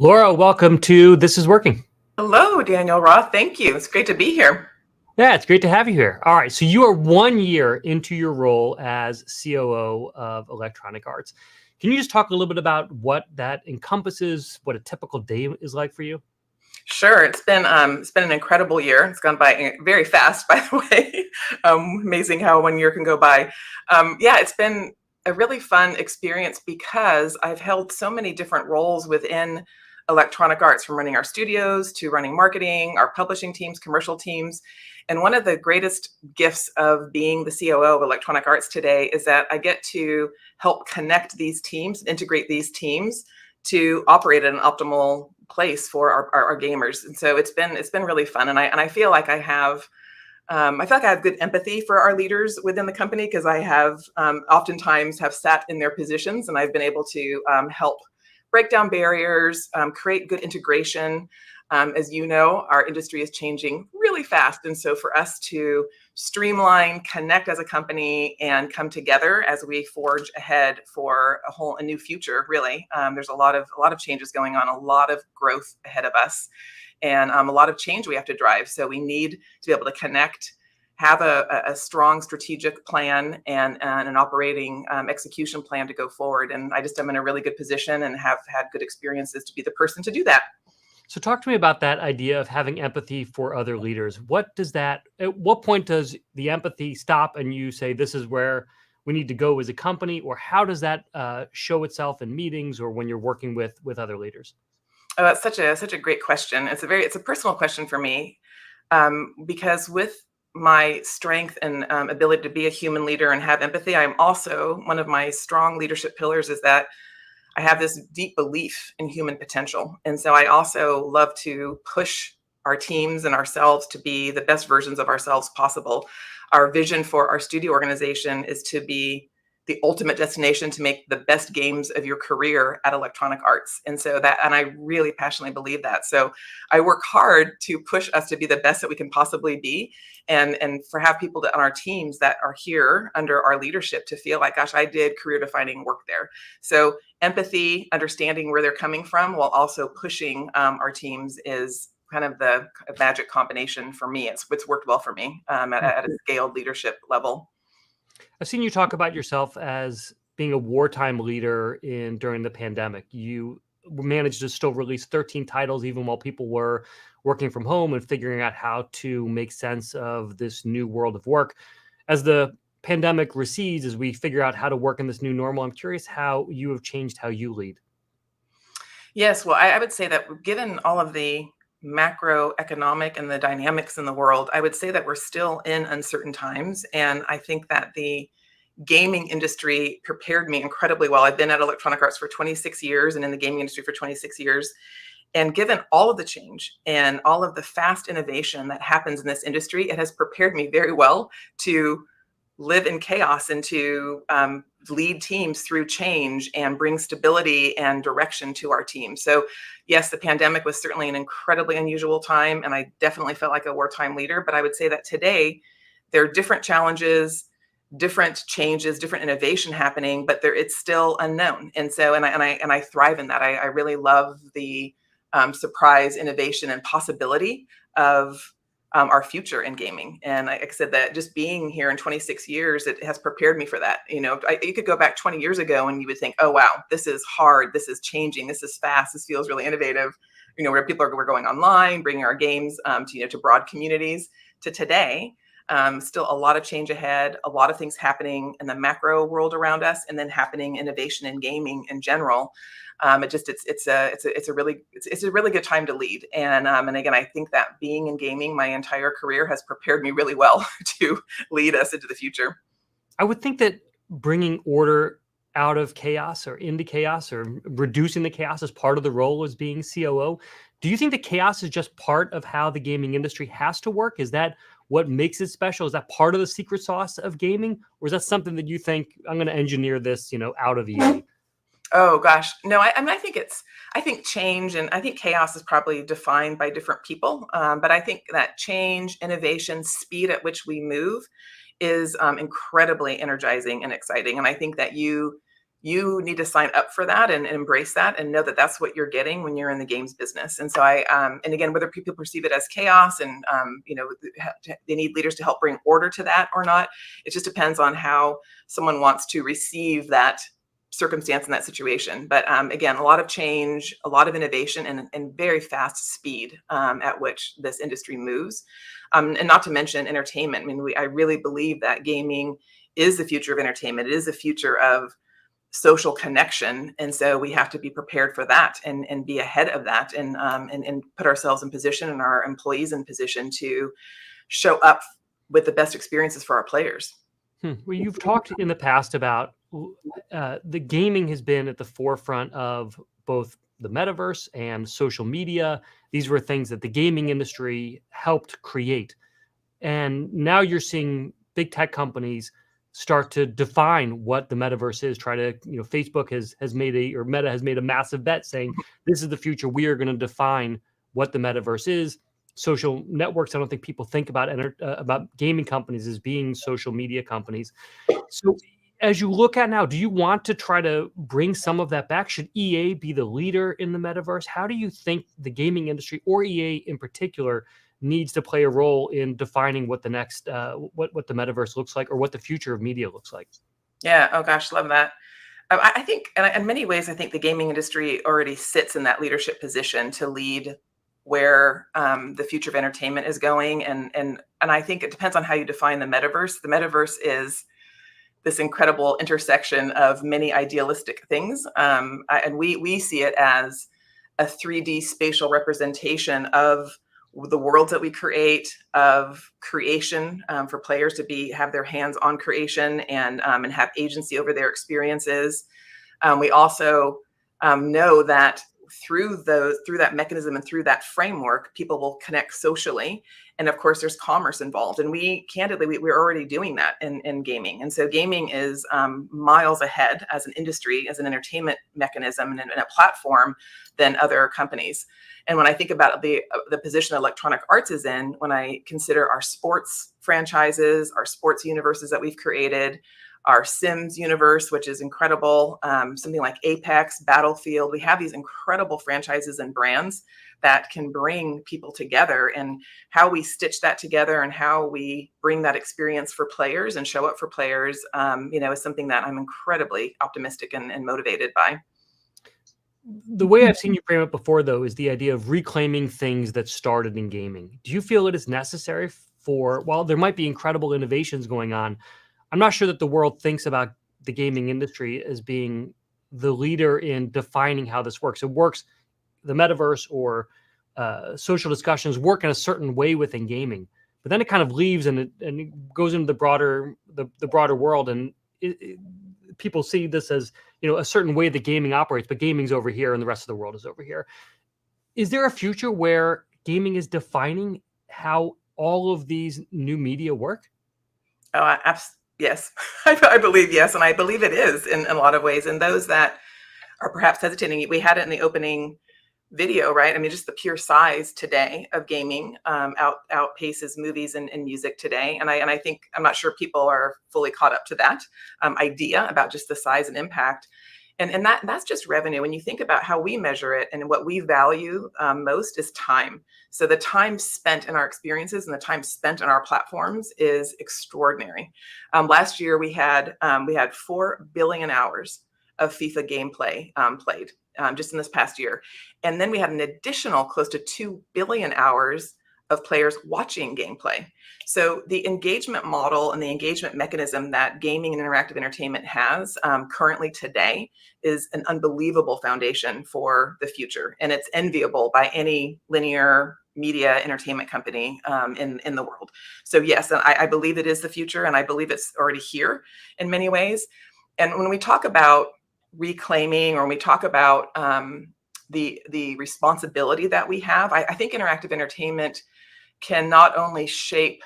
Laura, welcome to This Is Working. Hello, Daniel Roth. Thank you. It's great to be here. Yeah, it's great to have you here. All right, so you are 1 year into your role as COO of Electronic Arts. Can you just talk a little bit about what that encompasses, what a typical day is like for you? Sure, it's been an incredible year. It's gone by very fast, by the way. Amazing how 1 year can go by. Yeah, it's been a really fun experience because I've held so many different roles within Electronic Arts, from running our studios to running marketing, our publishing teams, commercial teams. And one of the greatest gifts of being the COO of Electronic Arts today is that I get to help connect these teams, integrate these teams to operate at an optimal place for our gamers. And so it's been really fun. And I feel like I have good empathy for our leaders within the company, because I have oftentimes have sat in their positions, and I've been able to help break down barriers, create good integration. As you know, our industry is changing really fast. And so for us to streamline, connect as a company, and come together as we forge ahead for a new future, really, there's a lot of changes going on, a lot of growth ahead of us, and a lot of change we have to drive. So we need to be able to connect, have a strong strategic plan, and an operating execution plan to go forward. And I'm in a really good position and have had good experiences to be the person to do that. So talk to me about that idea of having empathy for other leaders. At what point does the empathy stop and you say, this is where we need to go as a company? Or how does that show itself in meetings or when you're working with other leaders? Oh, that's such a great question. It's a personal question for me, because with my strength and ability to be a human leader and have empathy, I'm also, one of my strong leadership pillars is that I have this deep belief in human potential. And so I also love to push our teams and ourselves to be the best versions of ourselves possible. Our vision for our studio organization is to be the ultimate destination to make the best games of your career at Electronic Arts. And I really passionately believe that. So I work hard to push us to be the best that we can possibly be, and for have people on our teams that are here under our leadership to feel like, gosh, I did career defining work there. So empathy, understanding where they're coming from, while also pushing our teams, is kind of the magic combination for me. It's worked well for me at a scaled leadership level. I've seen you talk about yourself as being a wartime leader during the pandemic. You managed to still release 13 titles even while people were working from home and figuring out how to make sense of this new world of work. As the pandemic recedes, as we figure out how to work in this new normal, I'm curious how you have changed how you lead. Yes, well, I would say that given all of the macroeconomic and the dynamics in the world, I would say that we're still in uncertain times. And I think that the gaming industry prepared me incredibly well. I've been at Electronic Arts for 26 years and in the gaming industry for 26 years. And given all of the change and all of the fast innovation that happens in this industry, it has prepared me very well to live in chaos and to lead teams through change and bring stability and direction to our team. So yes, the pandemic was certainly an incredibly unusual time, and I definitely felt like a wartime leader. But I would say that today there are different challenges, different changes, different innovation happening, but it's still unknown. And so, and I thrive in that. I really love the surprise, innovation, and possibility of our future in gaming. And like I said, that just being here in 26 years, it has prepared me for that. You could go back 20 years ago and you would think, oh, wow, this is hard. This is changing. This is fast. This feels really innovative. Where we're going online, bringing our games to broad communities. To today, still a lot of change ahead, a lot of things happening in the macro world around us, and then happening innovation in gaming in general. It's a really good time to lead. And again, I think that being in gaming my entire career has prepared me really well to lead us into the future. I would think that bringing order out of chaos or into chaos or reducing the chaos is part of the role as being COO. Do you think that chaos is just part of how the gaming industry has to work? Is that what makes it special? Is that part of the secret sauce of gaming? Or is that something that you think, I'm going to engineer this, out of EA? Oh gosh, no. I think change and I think chaos is probably defined by different people. But I think that change, innovation, speed at which we move is incredibly energizing and exciting. And I think that you you need to sign up for that and embrace that and know that that's what you're getting when you're in the games business. And so and again, whether people perceive it as chaos and, they need leaders to help bring order to that or not, it just depends on how someone wants to receive that circumstance in that situation. But again, a lot of change, a lot of innovation, and very fast speed at which this industry moves. And not to mention entertainment. I mean, I really believe that gaming is the future of entertainment. It is the future of social connection, and so we have to be prepared for that and be ahead of that, and put ourselves in position and our employees in position to show up with the best experiences for our players. Well, you've talked in the past about the gaming has been at the forefront of both the metaverse and social media. These were things that the gaming industry helped create. And now you're seeing big tech companies start to define what the metaverse is. Try to, Facebook has made or Meta has made a massive bet saying this is the future. We are going to define what the metaverse is. Social networks, I don't think people think about gaming companies as being social media companies. So as you look at now, do you want to try to bring some of that back? Should EA be the leader in the metaverse? How do you think the gaming industry, or EA in particular, needs to play a role in defining what the next what the metaverse looks like, or what the future of media looks like? Yeah. Oh gosh, love that. I think, and in many ways, I think the gaming industry already sits in that leadership position to lead where the future of entertainment is going. And I think it depends on how you define the metaverse. The metaverse is this incredible intersection of many idealistic things, and we see it as a 3D spatial representation of the worlds that we create, of creation, for players to have their hands on creation and have agency over their experiences. We also know that through that mechanism and through that framework, people will connect socially. And of course, there's commerce involved. And we're already doing that in gaming. And so gaming is miles ahead as an industry, as an entertainment mechanism and a platform than other companies. And when I think about the position Electronic Arts is in, when I consider our sports franchises, our sports universes that we've created, our Sims universe, which is incredible, something like Apex, Battlefield, we have these incredible franchises and brands that can bring people together, and how we stitch that together and how we bring that experience for players and show up for players, is something that I'm incredibly optimistic and motivated by. The way I've seen you frame it before, though, is the idea of reclaiming things that started in gaming. Do you feel it is necessary while there might be incredible innovations going on, I'm not sure that the world thinks about the gaming industry as being the leader in defining how this works. It works, the metaverse or social discussions work in a certain way within gaming, but then it kind of leaves and it goes into the broader world, and people see this as a certain way that gaming operates, but gaming's over here and the rest of the world is over here. Is there a future where gaming is defining how all of these new media work? Oh, yes, I believe yes, and I believe it is in a lot of ways. And those that are perhaps hesitating, we had it in the opening video, right? I mean, just the pure size today of gaming outpaces movies and music today. And I think, I'm not sure people are fully caught up to that idea about just the size and impact. And that's just revenue. When you think about how we measure it and what we value most is time. So the time spent in our experiences and the time spent on our platforms is extraordinary. Last year we had 4 billion hours of FIFA gameplay played just in this past year, and then we had an additional close to 2 billion hours of players watching gameplay. So the engagement model and the engagement mechanism that gaming and interactive entertainment has currently today is an unbelievable foundation for the future. And it's enviable by any linear media entertainment company in the world. So yes, I believe it is the future, and I believe it's already here in many ways. And when we talk about reclaiming, or when we talk about the responsibility that we have, I think interactive entertainment can not only shape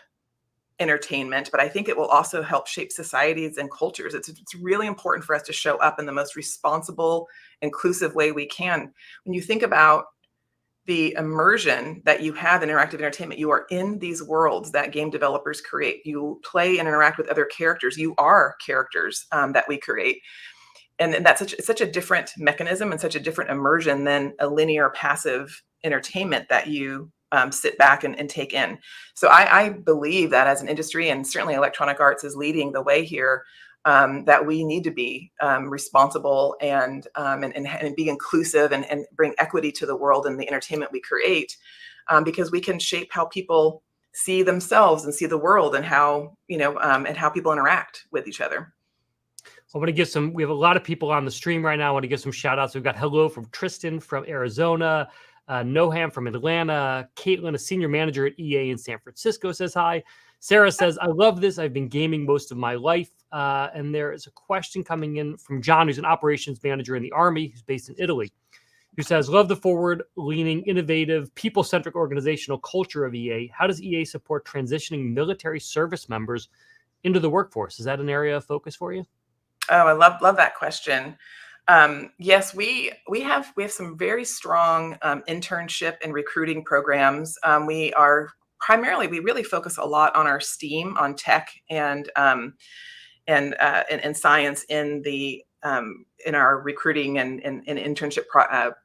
entertainment, but I think it will also help shape societies and cultures. It's really important for us to show up in the most responsible, inclusive way we can. When you think about the immersion that you have in interactive entertainment, you are in these worlds that game developers create. You play and interact with other characters. You are characters that we create. and that's such a different mechanism and such a different immersion than a linear passive entertainment that you sit back and take in. So I believe that as an industry, and certainly Electronic Arts is leading the way here, that we need to be responsible and be inclusive and bring equity to the world and the entertainment we create, because we can shape how people see themselves and see the world, and how and how people interact with each other. I want to give we have a lot of people on the stream right now. I want to give some shout outs. We've got hello from Tristan from Arizona, Noham from Atlanta, Caitlin, a senior manager at EA in San Francisco, says hi. Sarah says, I love this. I've been gaming most of my life. And there is a question coming in from John, who's an operations manager in the Army, who's based in Italy, who says, love the forward-leaning, innovative, people-centric organizational culture of EA. How does EA support transitioning military service members into the workforce? Is that an area of focus for you? Oh, I love that question. Yes, we have some very strong internship and recruiting programs. We really focus a lot on our STEAM, on tech and science in our recruiting and internship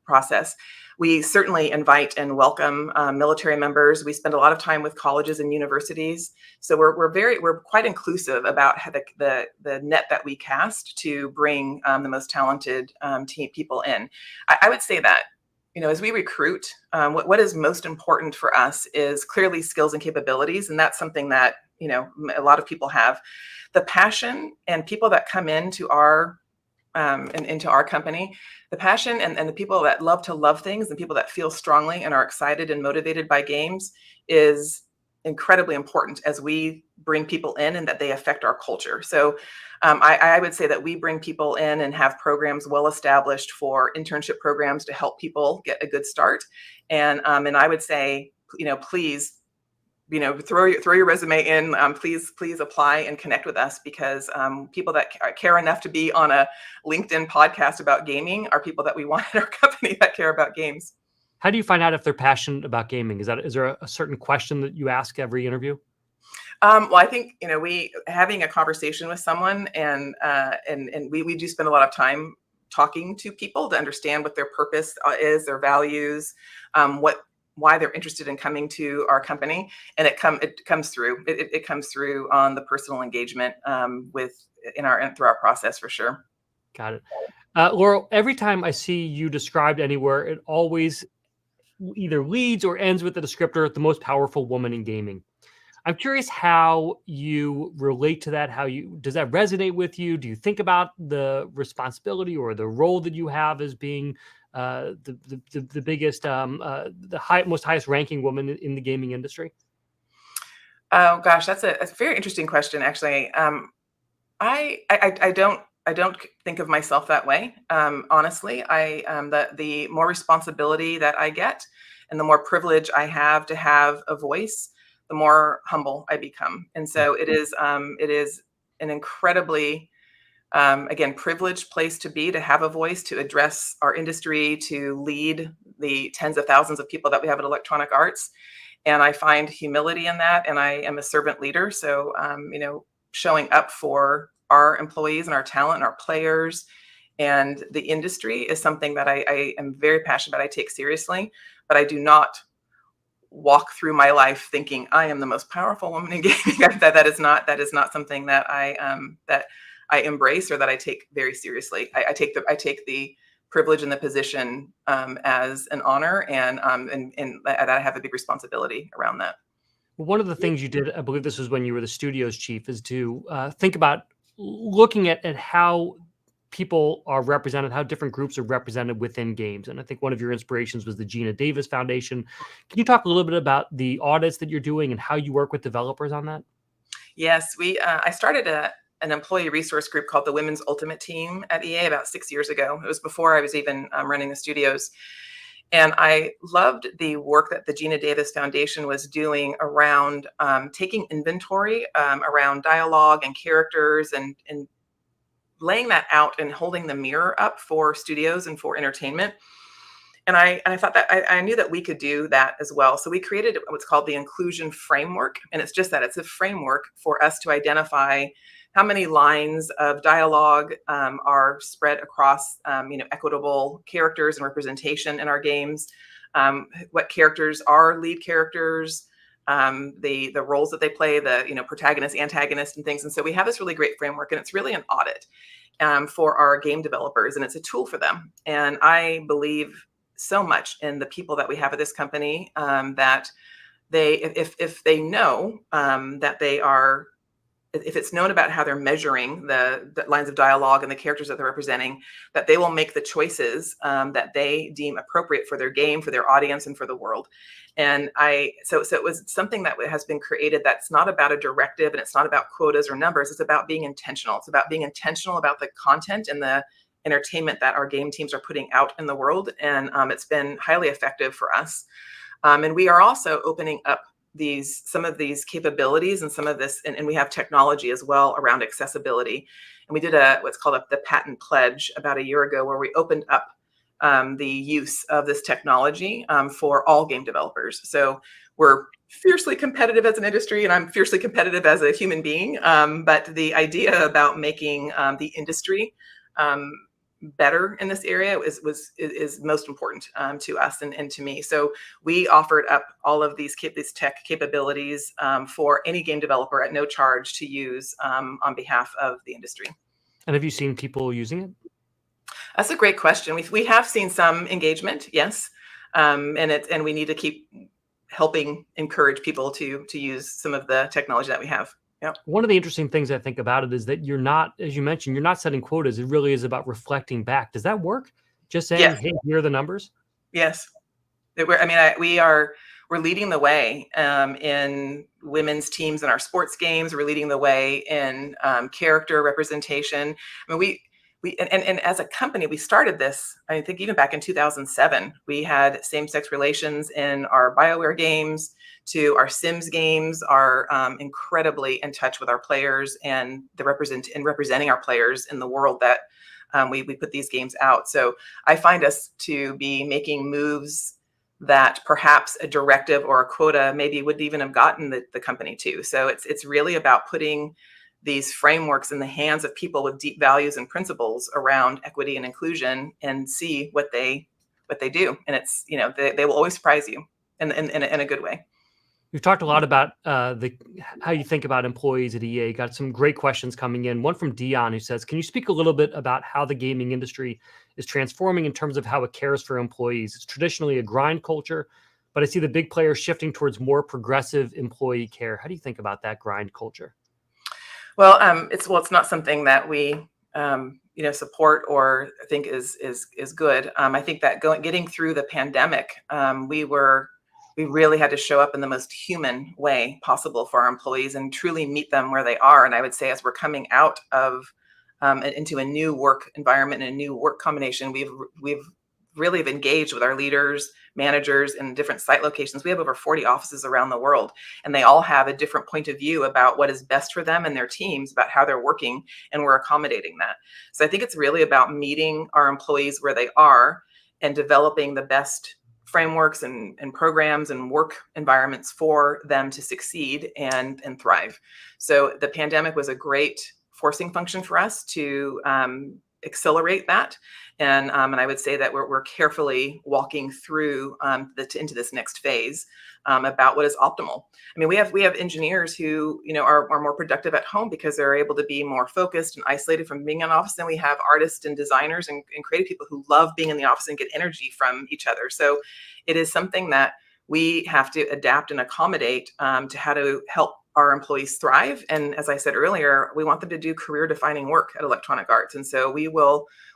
process. We certainly invite and welcome military members. We spend a lot of time with colleges and universities, so we're quite inclusive about how the net that we cast to bring the most talented people in. I would say that, as we recruit, what is most important for us is clearly skills and capabilities, and that's something that a lot of people have. The passion and people that come into our into our company, the passion and the people that love things, and people that feel strongly and are excited and motivated by games is incredibly important as we bring people in and that they affect our culture. So I would say that we bring people in and have programs well established for internship programs to help people get a good start. And I would say, please, throw your resume in. Please apply and connect with us, because people that care enough to be on a LinkedIn podcast about gaming are people that we want in our company that care about games. How do you find out if they're passionate about gaming? Is there a certain question that you ask every interview? Well, I think we having a conversation with someone, and we do spend a lot of time talking to people to understand what their purpose is, their values, why they're interested in coming to our company, and it comes through. It comes through on the personal engagement through our process, for sure. Got it. Laurel, every time I see you described anywhere, it always either leads or ends with the descriptor, the most powerful woman in gaming. I'm curious how you relate to that. Does that resonate with you? Do you think about the responsibility or the role that you have as being the biggest, most highest ranking woman in the gaming industry? Oh gosh, that's a very interesting question, actually. I don't think of myself that way. Honestly, the more responsibility that I get, and the more privilege I have to have a voice, the more humble I become. And so it is an incredibly again, privileged place to be, to have a voice, to address our industry, to lead the tens of thousands of people that we have at Electronic Arts. And I find humility in that. And I am a servant leader. So, showing up for our employees and our talent and our players and the industry is something that I am very passionate about. I take seriously, but I do not walk through my life thinking I am the most powerful woman in gaming. that is not something that I embrace or that I take very seriously. I take the privilege and the position as an honor, and that I have a big responsibility around that. Well, one of the things you did, I believe this was when you were the studios chief, is to think about looking at how people are represented, how different groups are represented within games. And I think one of your inspirations was the Gina Davis Foundation. Can you talk a little bit about the audits that you're doing and how you work with developers on that? Yes, I started an employee resource group called the Women's Ultimate Team at EA about 6 years ago. It was before I was even running the studios. And I loved the work that the Gina Davis Foundation was doing around taking inventory around dialogue and characters, and laying that out and holding the mirror up for studios and for entertainment. And I thought that I knew that we could do that as well. So we created what's called the inclusion framework. And it's just that it's a framework for us to identify how many lines of dialogue are spread across equitable characters and representation in our games, what characters are lead characters, the roles that they play, the protagonist, antagonist, and things. And so we have this really great framework, and it's really an audit for our game developers, and it's a tool for them. And I believe so much in the people that we have at this company, that if they know that they are, if it's known about how they're measuring the lines of dialogue and the characters that they're representing, that they will make the choices that they deem appropriate for their game, for their audience, and for the world. And so it was something that has been created that's not about a directive, and it's not about quotas or numbers. It's about being intentional. It's about being intentional about the content and the entertainment that our game teams are putting out in the world. And it's been highly effective for us. And we are also opening up some of these capabilities and some of this, and we have technology as well around accessibility. And we did what's called the patent pledge about a year ago, where we opened up the use of this technology for all game developers. So we're fiercely competitive as an industry, and I'm fiercely competitive as a human being. But the idea about making the industry better in this area is most important to us and to me. So we offered up all of these tech capabilities for any game developer at no charge to use on behalf of the industry. And have you seen people using it? That's a great question. We have seen some engagement, yes, and we need to keep helping encourage people to use some of the technology that we have. Yep. One of the interesting things I think about it is that you're not, as you mentioned, you're not setting quotas. It really is about reflecting back. Does that work? Just saying, Yes. hey, here are the numbers? Yes. We're leading the way in women's teams in our sports games. We're leading the way in character representation. I mean, and as a company, we started this, I think even back in 2007, we had same-sex relations in our BioWare games, to our Sims games, are incredibly in touch with our players and representing our players in the world that we put these games out. So I find us to be making moves that perhaps a directive or a quota maybe would even have gotten the company to. So it's really about putting these frameworks in the hands of people with deep values and principles around equity and inclusion, and see what they do. And it's, they will always surprise you in a good way. We've talked a lot about how you think about employees at EA. Got some great questions coming in. One from Dion, who says, can you speak a little bit about how the gaming industry is transforming in terms of how it cares for employees? It's traditionally a grind culture, but I see the big players shifting towards more progressive employee care. How do you think about that grind culture? Well, it's not something that we support or think is good. I think that getting through the pandemic, we really had to show up in the most human way possible for our employees and truly meet them where they are. And I would say, as we're coming out of into a new work environment and a new work combination, we've really engaged with our leaders, managers in different site locations. We have over 40 offices around the world, and they all have a different point of view about what is best for them and their teams, about how they're working, and we're accommodating that. So I think it's really about meeting our employees where they are and developing the best frameworks and programs and work environments for them to succeed and thrive. So the pandemic was a great forcing function for us to accelerate that. And I would say that we're carefully walking through into this next phase about what is optimal. I mean, we have engineers who are more productive at home because they're able to be more focused and isolated from being in office. And we have artists and designers and creative people who love being in the office and get energy from each other. So it is something that we have to adapt and accommodate to how to help our employees thrive. And as I said earlier, we want them to do career-defining work at Electronic Arts. And so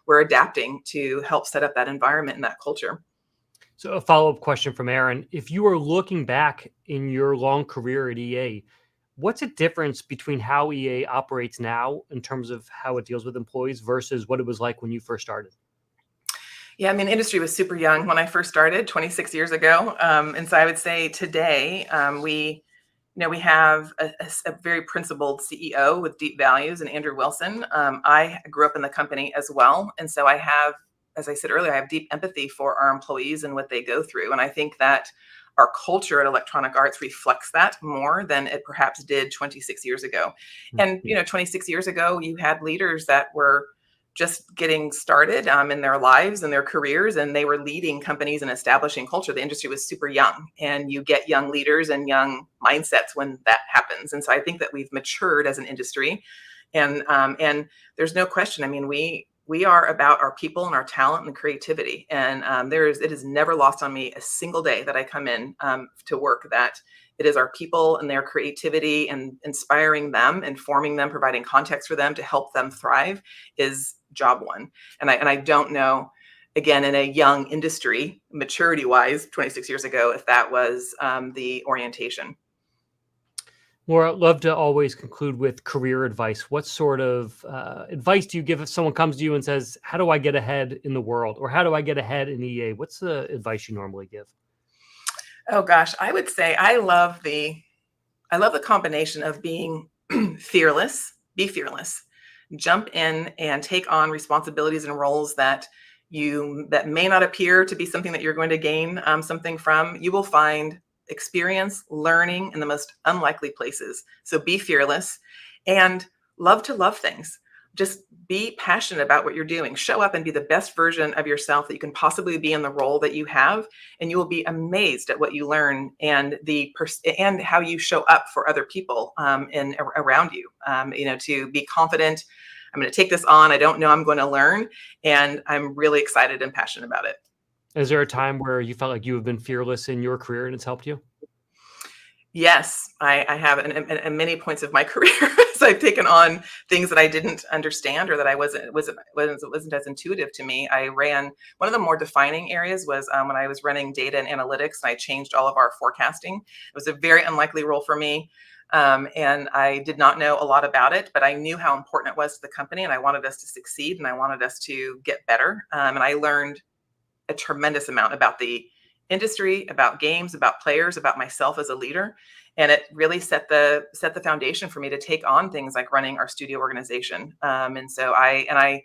we're adapting to help set up that environment and that culture. So a follow-up question from Aaron. If you are looking back in your long career at EA, what's the difference between how EA operates now in terms of how it deals with employees versus what it was like when you first started? Yeah, I mean, the industry was super young when I first started 26 years ago. And so I would say today we have a very principled CEO with deep values, and Andrew Wilson. I grew up in the company as well. And so I have, as I said earlier, I have deep empathy for our employees and what they go through. And I think that our culture at Electronic Arts reflects that more than it perhaps did 26 years ago. And, 26 years ago, you had leaders that were just getting started in their lives and their careers, and they were leading companies and establishing culture. The industry was super young, and you get young leaders and young mindsets when that happens. And so I think that we've matured as an industry, and there's no question. I mean, we are about our people and our talent and creativity, and it is never lost on me a single day that I come in to work that it is our people and their creativity and inspiring them, informing them, providing context for them to help them thrive is job one. And I don't know, again, in a young industry, maturity wise, 26 years ago, if that was the orientation. Well, I'd love to always conclude with career advice. What sort of advice do you give if someone comes to you and says, how do I get ahead in the world? Or how do I get ahead in EA? What's the advice you normally give? Oh gosh, I would say I love the combination of being fearless, be fearless, jump in and take on responsibilities and roles that may not appear to be something that you're going to gain something from. You will find experience, learning in the most unlikely places. So be fearless and love to love things. Just be passionate about what you're doing. Show up and be the best version of yourself that you can possibly be in the role that you have, and you will be amazed at what you learn and and how you show up for other people and around you. To be confident. I'm going to take this on. I don't know. I'm going to learn, and I'm really excited and passionate about it. Is there a time where you felt like you have been fearless in your career and it's helped you? Yes, I have, at many points of my career. So I've taken on things that I didn't understand or that I wasn't as intuitive to me. I ran one of the more defining areas was when I was running data and analytics, and I changed all of our forecasting. It was a very unlikely role for me. And I did not know a lot about it, but I knew how important it was to the company, and I wanted us to succeed, and I wanted us to get better. And I learned a tremendous amount about the industry, about games, about players, about myself as a leader. And it really set the foundation for me to take on things like running our studio organization. And so I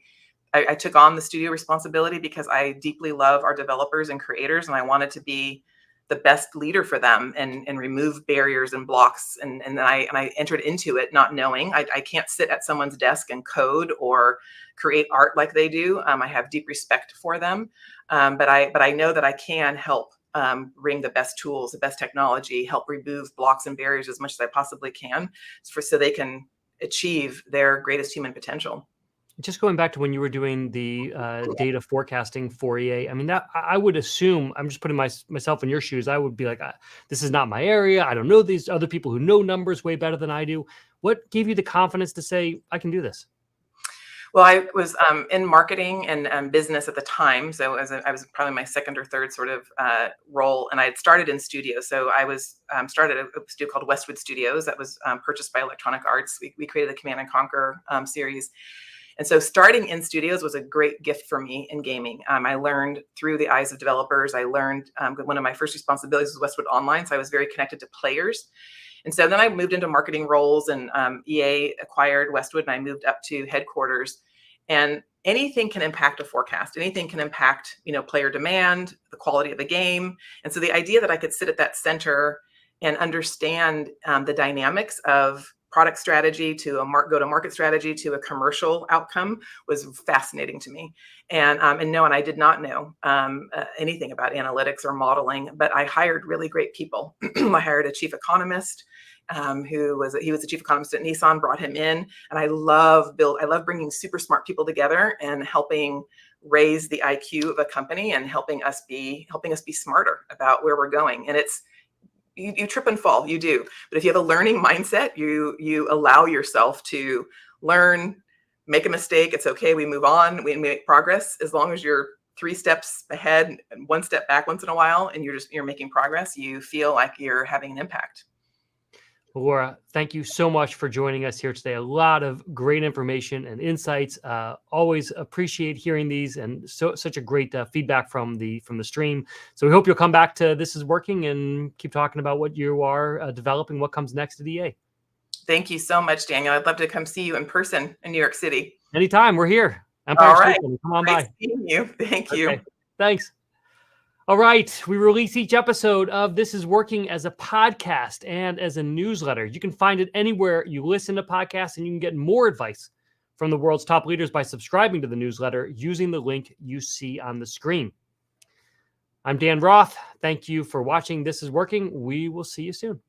took on the studio responsibility because I deeply love our developers and creators, and I wanted to be the best leader for them and remove barriers and blocks. And I entered into it not knowing. I can't sit at someone's desk and code or create art like they do. I have deep respect for them, but I know that I can help bring the best tools, the best technology, help remove blocks and barriers as much as I possibly can, so they can achieve their greatest human potential. Just going back to when you were doing the data forecasting for EA, I mean, that I would assume, I'm just putting myself in your shoes, I would be like, this is not my area. I don't know these other people who know numbers way better than I do. What gave you the confidence to say, I can do this? Well, I was in marketing and business at the time. So I was probably my second or third sort of role. And I had started in studio. So I was started a studio called Westwood Studios that was purchased by Electronic Arts. We created the Command and Conquer series. And so starting in studios was a great gift for me in gaming. I learned through the eyes of developers. I learned one of my first responsibilities was Westwood Online. So I was very connected to players. And so then I moved into marketing roles, and EA acquired Westwood, and I moved up to headquarters. And anything can impact a forecast. Anything can impact, player demand, the quality of the game. And so the idea that I could sit at that center and understand the dynamics of product strategy to a go-to-market strategy to a commercial outcome was fascinating to me. And I did not know anything about analytics or modeling, but I hired really great people. I hired a chief economist he was the chief economist at Nissan, brought him in. And I love bringing super smart people together and helping raise the IQ of a company and helping us be smarter about where we're going. And you trip and fall, you do. But if you have a learning mindset, you allow yourself to learn, make a mistake. It's okay. We move on. We make progress as long as you're 3 steps ahead and 1 step back once in a while, and you're making progress. You feel like you're having an impact. Laura, thank you so much for joining us here today. A lot of great information and insights. Always appreciate hearing these, and such a great feedback from the stream. So we hope you'll come back to This Is Working and keep talking about what you are developing, what comes next at EA. Thank you so much, Daniel. I'd love to come see you in person in New York City. Anytime, we're here. Empire All right. State, come on Great by. seeing you. Thank you. Okay. Thanks. All right. We release each episode of This Is Working as a podcast and as a newsletter. You can find it anywhere you listen to podcasts, and you can get more advice from the world's top leaders by subscribing to the newsletter using the link you see on the screen. I'm Dan Roth. Thank you for watching This Is Working. We will see you soon.